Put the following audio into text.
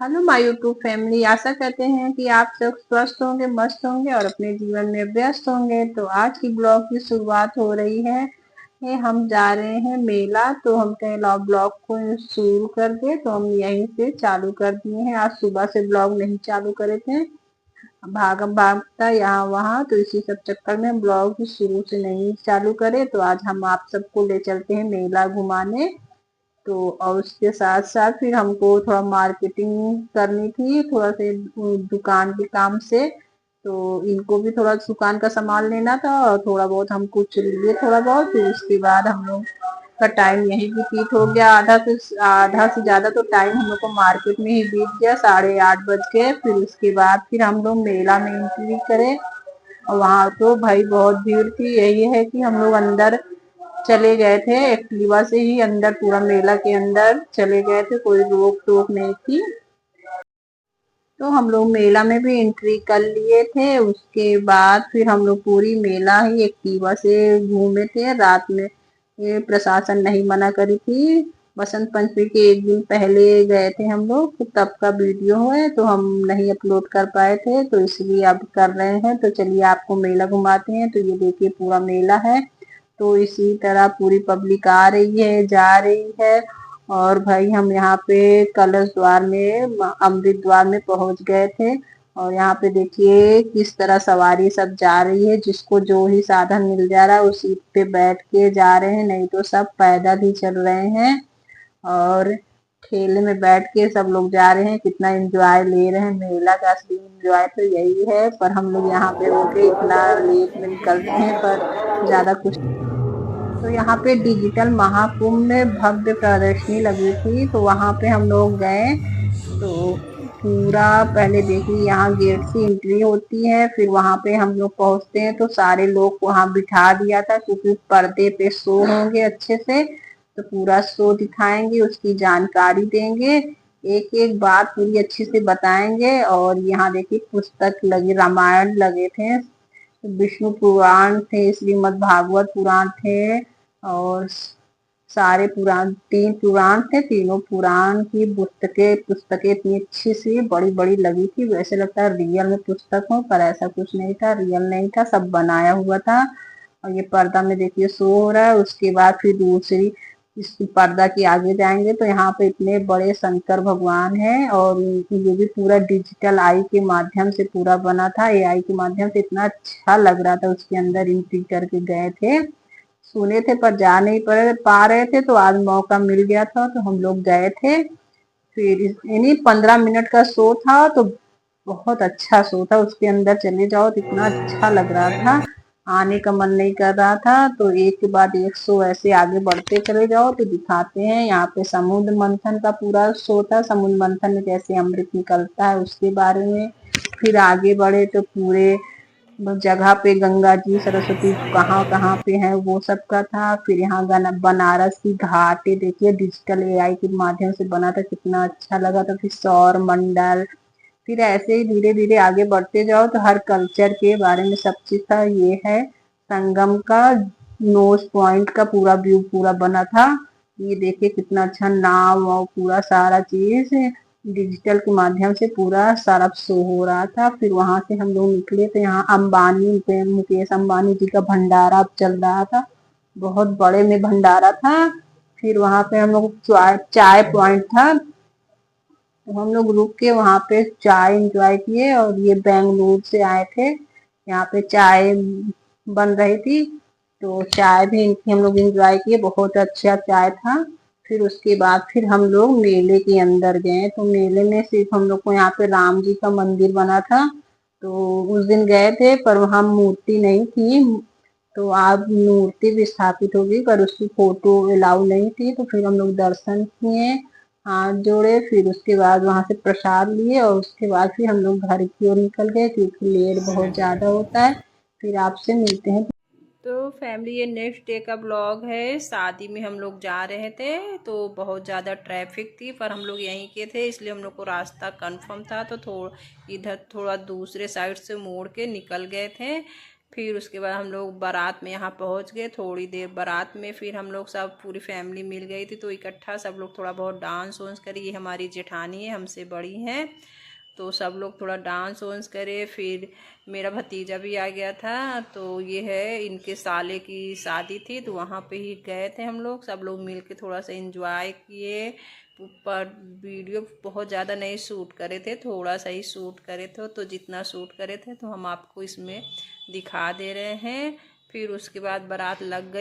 Hello my YouTube family. आशा करते हैं कि आप सब स्वस्थ होंगे, मस्त होंगे और अपने जीवन में व्यस्त होंगे। तो आज की ब्लॉग की शुरुआत हो रही है। हम जा रहे हैं मेला, तो हम कहीं ब्लॉग को शुरू कर दे, तो हम यहीं से चालू कर दिए हैं। आज सुबह से ब्लॉग नहीं चालू करे थे, भागम भागता यहाँ वहाँ, तो इसी सब चक्कर में हम ब्लॉग शुरू से नहीं चालू करे। तो आज हम आप सबको ले चलते हैं मेला घुमाने। तो और उसके साथ साथ फिर हमको थोड़ा मार्केटिंग करनी थी, थोड़ा से दुकान के काम से। तो इनको भी थोड़ा दुकान का सामान लेना था और थोड़ा बहुत हम कुछ लिए थोड़ा बहुत। फिर उसके बाद हम लोग का टाइम यही बीत हो गया, आधा से ज्यादा तो टाइम हम लोग को मार्केट में ही बीत गया, 8:30 बज गए। फिर उसके बाद फिर हम लोग मेला में एंट्री करे और वहां तो भाई बहुत भीड़ थी। यही है कि हम लोग अंदर चले गए थे, एक्टिवा से ही अंदर, पूरा मेला के अंदर चले गए थे, कोई रोक टोक नहीं थी। तो हम लोग मेला में भी एंट्री कर लिए थे। उसके बाद फिर हम लोग पूरी मेला ही एक्टिवा से घूमे थे रात में। ये प्रशासन नहीं मना करी थी। बसंत पंचमी के एक दिन पहले गए थे हम लोग, तो तब का वीडियो है, तो हम नहीं अपलोड कर पाए थे, तो इसलिए अब कर रहे हैं। तो चलिए आपको मेला घुमाते हैं। तो ये देखिए पूरा मेला है। तो इसी तरह पूरी पब्लिक आ रही है, जा रही है। और भाई हम यहाँ पे कलश द्वार में, अमृत द्वार में पहुंच गए थे। और यहाँ पे देखिए किस तरह सवारी सब जा रही है, जिसको जो ही साधन मिल जा रहा है उसी पे बैठ के जा रहे हैं, नहीं तो सब पैदल ही चल रहे हैं। और ठेले में बैठ के सब लोग जा रहे हैं, कितना एंजॉय ले रहे हैं। मेला का असली एंजॉय तो यही है। पर हम लोग यहाँ पे होके इतना लेट में निकलते हैं, पर ज्यादा कुछ। तो यहाँ पे डिजिटल महाकुंभ में भव्य प्रदर्शनी लगी थी, तो वहां पे हम लोग गए। तो पूरा पहले देखिए यहाँ गेट से एंट्री होती है, फिर वहां पे हम लोग पहुंचते हैं तो सारे लोग वहां बिठा दिया था, क्योंकि पर्दे पे शो होंगे अच्छे से, तो पूरा शो दिखाएंगे, उसकी जानकारी देंगे, एक एक बात पूरी अच्छे से बताएंगे। और यहाँ देखिए पुस्तक लगे, रामायण लगे थे, विष्णु पुराण थे, श्रीमद् भागवत पुराण थे, और सारे पुराण, 3 पुराण थे, तीनों पुराण की पुस्तकें इतनी अच्छी सी बड़ी बड़ी लगी थी, वैसे लगता है रियल में पुस्तक हो, पर ऐसा कुछ नहीं था, रियल नहीं था, सब बनाया हुआ था। और ये पर्दा में देखिए शो हो रहा है। उसके बाद फिर दूसरी इस पर्दा के आगे जाएंगे तो यहाँ पे इतने बड़े शंकर भगवान हैं, और ये भी पूरा डिजिटल आई के माध्यम से पूरा बना था, एआई के माध्यम से, इतना अच्छा लग रहा था। उसके अंदर एंट्री करके गए थे, सुने थे पर जा नहीं पा रहे थे, तो आज मौका मिल गया था तो हम लोग गए थे। फिर यानी 15 मिनट का शो था, तो बहुत अच्छा शो था। उसके अंदर चले जाओ तो इतना अच्छा लग रहा था, आने का मन नहीं कर रहा था। तो एक के बाद एक शो ऐसे आगे बढ़ते चले जाओ तो दिखाते हैं। यहाँ पे समुद्र मंथन का पूरा शो था, समुद्र मंथन में जैसे अमृत निकलता है उसके बारे में। फिर आगे बढ़े तो पूरे जगह पे गंगा जी, सरस्वती कहाँ कहाँ पे है वो सब का था। फिर यहाँ बनारस की घाटे देखिए, डिजिटल एआई के माध्यम से बना था, कितना अच्छा लगा था। फिर सौर मंडल, फिर ऐसे ही धीरे धीरे आगे बढ़ते जाओ तो हर कल्चर के बारे में सब चीज था। ये है संगम का नोज पॉइंट का पूरा व्यू पूरा बना था। ये देखिए कितना अच्छा नाव और पूरा सारा चीज डिजिटल के माध्यम से पूरा सारा शो हो रहा था। फिर वहां से हम लोग निकले तो यहाँ अंबानी पे, मुकेश अंबानी जी का भंडारा चल रहा था, बहुत बड़े में भंडारा था। फिर वहां पे हम लोग चाय पॉइंट था, तो हम लोग रुक के वहां पे चाय एंजॉय किए। और ये बेंगलुरु से आए थे, यहाँ पे चाय बन रही थी, तो चाय भी इनकी हम लोग एंजॉय किए, बहुत अच्छा चाय था। फिर उसके बाद फिर हम लोग मेले के अंदर गए, तो मेले में सिर्फ हम लोग को यहाँ पे राम जी का मंदिर बना था, तो उस दिन गए थे, पर वहां मूर्ति नहीं थी। तो आज मूर्ति भी स्थापित होगी, पर उसकी फोटो अलाउ नहीं थी। तो फिर हम लोग दर्शन किए, हाथ जोड़े, फिर उसके बाद वहां से प्रसाद लिए, और उसके बाद फिर हम लोग घर की ओर निकल गए, क्योंकि लेट बहुत ज्यादा होता है। फिर आपसे मिलते हैं। तो फैमिली, ये नेक्स्ट डे का ब्लॉग है। शादी में हम लोग जा रहे थे, तो बहुत ज़्यादा ट्रैफिक थी, पर हम लोग यहीं के थे इसलिए हम लोग को रास्ता कंफर्म था, तो इधर थोड़ा दूसरे साइड से मोड़ के निकल गए थे। फिर उसके बाद हम लोग बारात में यहाँ पहुँच गए। थोड़ी देर बारात में फिर हम लोग सब पूरी फैमिली मिल गई थी, तो इकट्ठा सब लोग थोड़ा बहुत डांस वांस करी। ये हमारी जेठानी है, हमसे बड़ी हैं, तो सब लोग थोड़ा डांस वांस करे। फिर मेरा भतीजा भी आ गया था, तो ये है इनके साले की शादी थी, तो वहाँ पे ही गए थे हम लोग। सब लोग मिल के थोड़ा सा एंजॉय किए। पर वीडियो बहुत ज़्यादा नहीं शूट करे थे, थोड़ा सा ही शूट करे थे, तो जितना शूट करे थे तो हम आपको इसमें दिखा दे रहे हैं। फिर उसके बाद बारात लग गई।